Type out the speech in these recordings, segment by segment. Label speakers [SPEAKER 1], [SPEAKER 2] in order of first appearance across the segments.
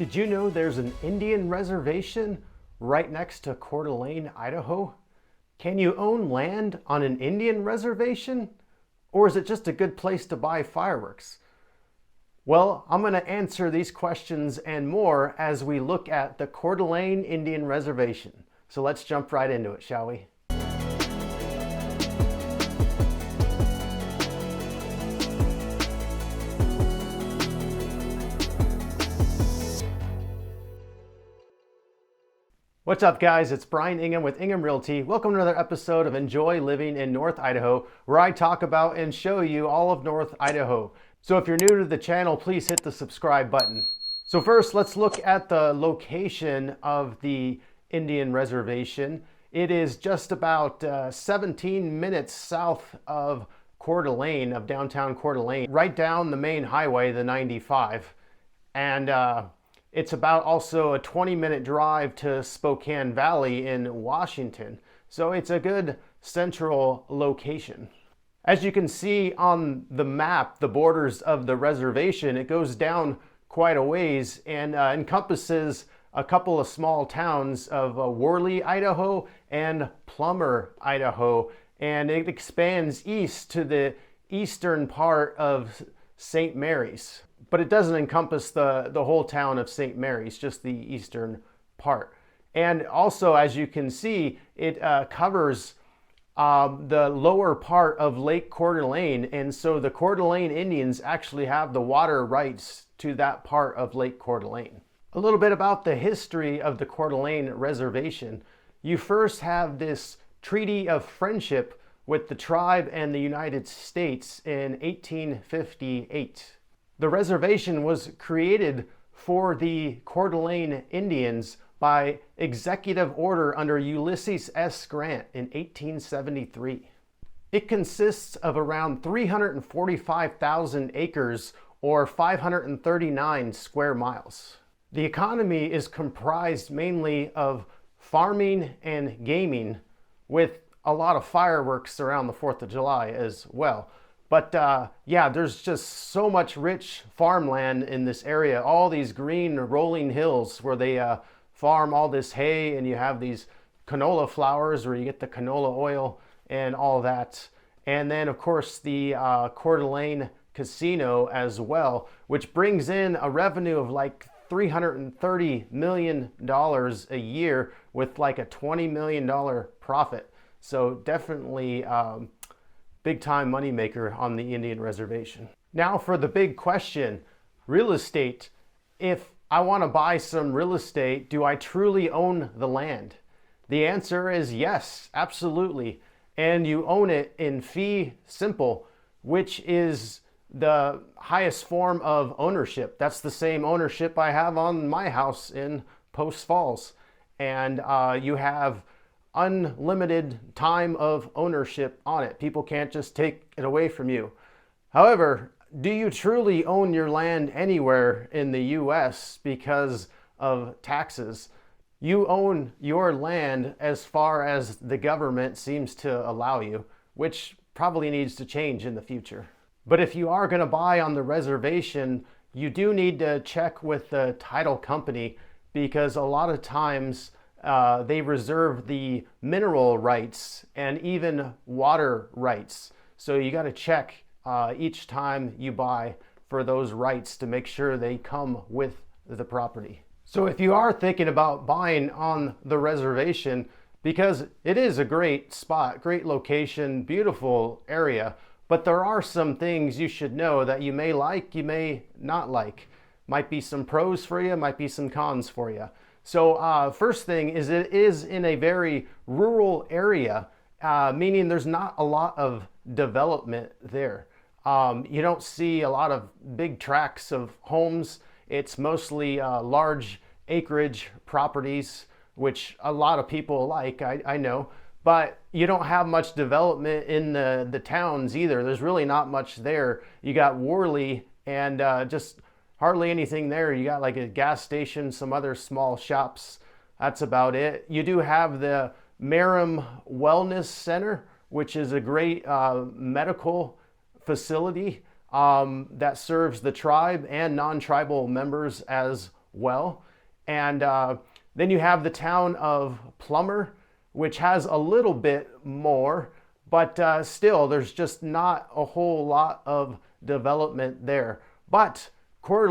[SPEAKER 1] Did you know there's an Indian reservation right next to Coeur d'Alene, Idaho? Can you own land on an Indian reservation? Or is it just a good place to buy fireworks? Well, I'm going to answer these questions and more as we look at the Coeur d'Alene Indian Reservation. So let's jump right into it, shall we? What's up, guys? It's Bryan Ingham with Ingham Realty. Welcome to another episode of Enjoy Living in North Idaho, where I talk about and show you all of North Idaho. So if you're new to the channel, please hit the subscribe button. So first, let's look at the location of the Indian Reservation. It is just about 17 minutes south of Coeur d'Alene, of downtown Coeur d'Alene, right down the main highway, the 95. And it's about also a 20-minute drive to Spokane Valley in Washington. So it's a good central location. As you can see on the map, the borders of the reservation, it goes down quite a ways and encompasses a couple of small towns of Worley, Idaho and Plummer, Idaho. And it expands east to the eastern part of St. Mary's. But it doesn't encompass the whole town of St. Mary's, just the eastern part. And also, as you can see, it covers the lower part of Lake Coeur d'Alene. And so the Coeur d'Alene Indians actually have the water rights to that part of Lake Coeur d'Alene. A little bit about the history of the Coeur d'Alene Reservation. You first have this Treaty of Friendship with the tribe and the United States in 1858. The reservation was created for the Coeur d'Alene Indians by executive order under Ulysses S. Grant in 1873. It consists of around 345,000 acres or 539 square miles. The economy is comprised mainly of farming and gaming, with a lot of fireworks around the 4th of July as well. But yeah, there's just so much rich farmland in this area. All these green rolling hills where they farm all this hay, and you have these canola flowers where you get the canola oil and all that. And then, of course, the Coeur d'Alene Casino as well, which brings in a revenue of like $330 million a year with like a $20 million profit. So definitely big time moneymaker on the Indian Reservation. Now for the big question, real estate. If I want to buy some real estate, do I truly own the land? The answer is yes, absolutely. And you own it in fee simple, which is the highest form of ownership. That's the same ownership I have on my house in Post Falls. And you have unlimited time of ownership on it. People can't just take it away from you. However, do you truly own your land anywhere in the US because of taxes? You own your land as far as the government seems to allow you, which probably needs to change in the future. But if you are going to buy on the reservation, you do need to check with the title company, because a lot of times they reserve the mineral rights and even water rights. So you got to check each time you buy for those rights to make sure they come with the property. So if you are thinking about buying on the reservation, because it is a great spot, great location, beautiful area, but there are some things you should know that you may like, you may not like. Might be some pros for you, might be some cons for you. So first thing is, it is in a very rural area, meaning there's not a lot of development there. You don't see a lot of big tracts of homes. It's mostly large acreage properties, which a lot of people like, I know. But you don't have much development in the towns either. There's really not much there. You got Worley and just hardly anything there. You got like a gas station, some other small shops. That's about it. You do have the Merrim Wellness Center, which is a great medical facility that serves the tribe and non-tribal members as well. And then you have the town of Plummer, which has a little bit more, but still there's just not a whole lot of development there. But Coeur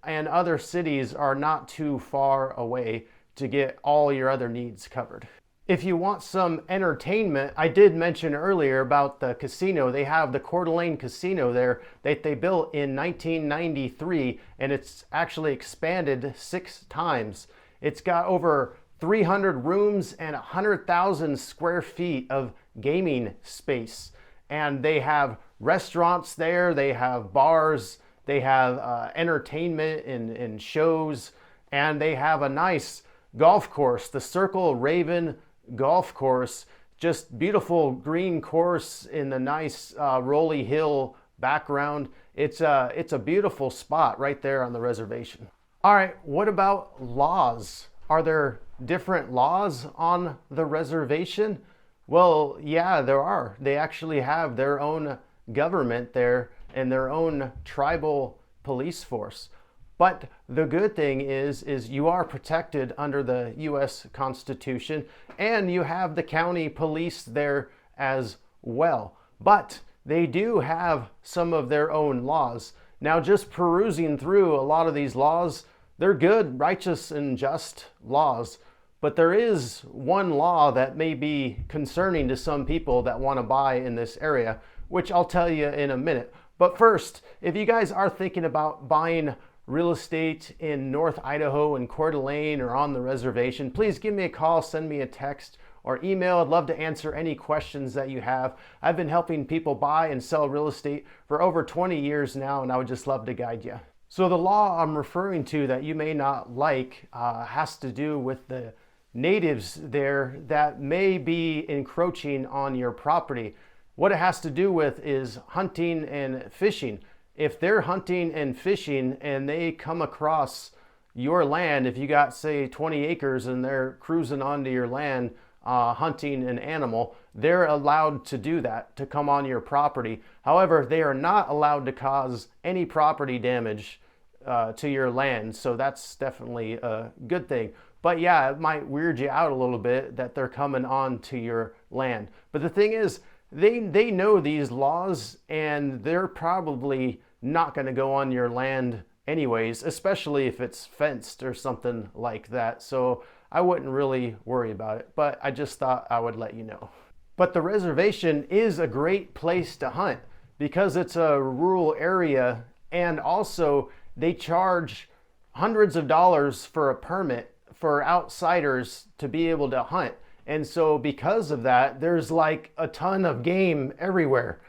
[SPEAKER 1] and other cities are not too far away to get all your other needs covered. If you want some entertainment, I did mention earlier about the casino. They have the Coeur d'Alene Casino there that they built in 1993, and it's actually expanded 6 times. It's got over 300 rooms and 100,000 square feet of gaming space. And they have restaurants there, they have bars, they have entertainment and shows, and they have a nice golf course, the Circle Raven golf course, just beautiful green course in the nice rolly hill background. It's a beautiful spot right there on the reservation. All right, what about laws? Are there different laws on the reservation? Well, yeah, there are. They actually have their own government there and their own tribal police force. But the good thing is you are protected under the U.S. Constitution, and you have the county police there as well. But they do have some of their own laws. Now, just perusing through a lot of these laws, they're good, righteous, and just laws. But there is one law that may be concerning to some people that want to buy in this area, which I'll tell you in a minute. But first, if you guys are thinking about buying real estate in North Idaho and Coeur d'Alene or on the reservation, please give me a call, send me a text or email. I'd love to answer any questions that you have. I've been helping people buy and sell real estate for over 20 years now, and I would just love to guide you. So the law I'm referring to that you may not like has to do with the natives there that may be encroaching on your property. What it has to do with is hunting and fishing. If they're hunting and fishing and they come across your land, if you got, say, 20 acres and they're cruising onto your land hunting an animal, they're allowed to do that, to come on your property. However, they are not allowed to cause any property damage to your land. So that's definitely a good thing. But yeah, it might weird you out a little bit that they're coming on to your land. But the thing is, they know these laws, and they're probably not going to go on your land anyways, especially if it's fenced or something like that. So I wouldn't really worry about it, but I just thought I would let you know. But the reservation is a great place to hunt because it's a rural area, and also they charge hundreds of dollars for a permit for outsiders to be able to hunt. And so because of that, there's like a ton of game everywhere.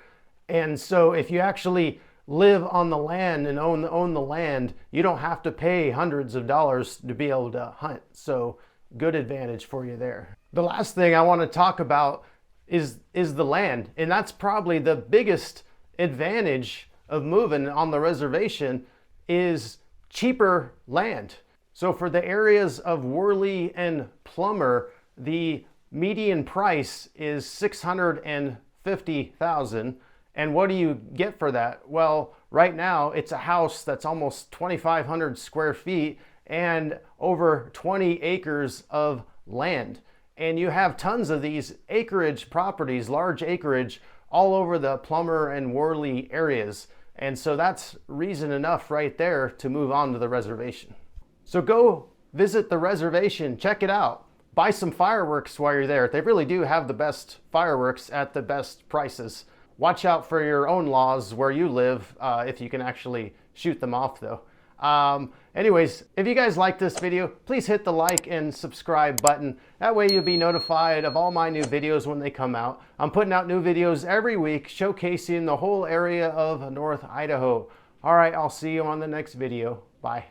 [SPEAKER 1] And so if you actually live on the land and own the land, you don't have to pay hundreds of dollars to be able to hunt. So good advantage for you there. The last thing I want to talk about is the land. And that's probably the biggest advantage of moving on the reservation is cheaper land. So for the areas of Worley and Plummer, the median price is $650,000. And what do you get for that? Well, right now it's a house that's almost 2,500 square feet and over 20 acres of land. And you have tons of these acreage properties, large acreage, all over the Plummer and Worley areas. And so that's reason enough right there to move on to the reservation. So go visit the reservation, check it out. Buy some fireworks while you're there. They really do have the best fireworks at the best prices. Watch out for your own laws where you live, if you can actually shoot them off though. Anyways, if you guys like this video, please hit the like and subscribe button. That way you'll be notified of all my new videos when they come out. I'm putting out new videos every week showcasing the whole area of North Idaho. All right, I'll see you on the next video. Bye.